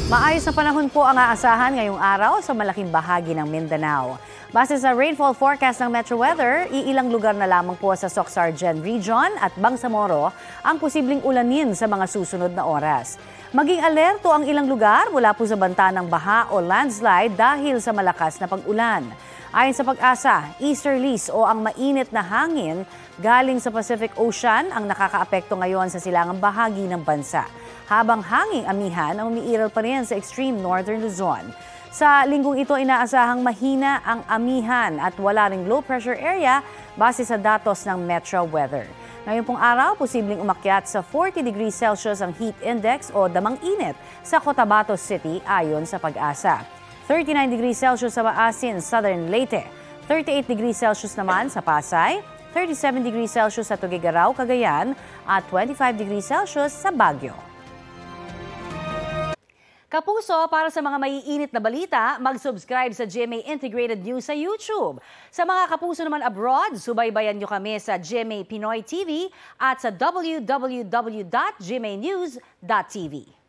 Maayos na panahon po ang aasahan ngayong araw sa malaking bahagi ng Mindanao. Base sa rainfall forecast ng Metro Weather, iilang lugar na lamang po sa Soc-Sargen Region at Bangsamoro ang posibleng ulanin sa mga susunod na oras. Maging alerto ang ilang lugar mula po sa banta ng baha o landslide dahil sa malakas na pag-ulan. Ayon sa Pag-asa, easterlies o ang mainit na hangin galing sa Pacific Ocean ang nakakaapekto ngayon sa silangang bahagi ng bansa. Habang hanging amihan ang umiiral pa rin sa extreme northern Luzon. Sa linggong ito, inaasahang mahina ang amihan at wala ring low pressure area base sa datos ng Metro Weather. Ngayon pong araw, posibleng umakyat sa 40 degrees Celsius ang heat index o damang init sa Cotabato City ayon sa Pag-asa. 39 degrees Celsius sa Maasin, Southern Leyte. 38 degrees Celsius naman sa Pasay. 37 degrees Celsius sa Tuguegarao, Cagayan at 25 degrees Celsius sa Baguio. Kapuso, para sa mga maiinit na balita, mag-subscribe sa GMA Integrated News sa YouTube. Sa mga kapuso naman abroad, subaybayan nyo kami sa GMA Pinoy TV at sa www.gmanews.tv.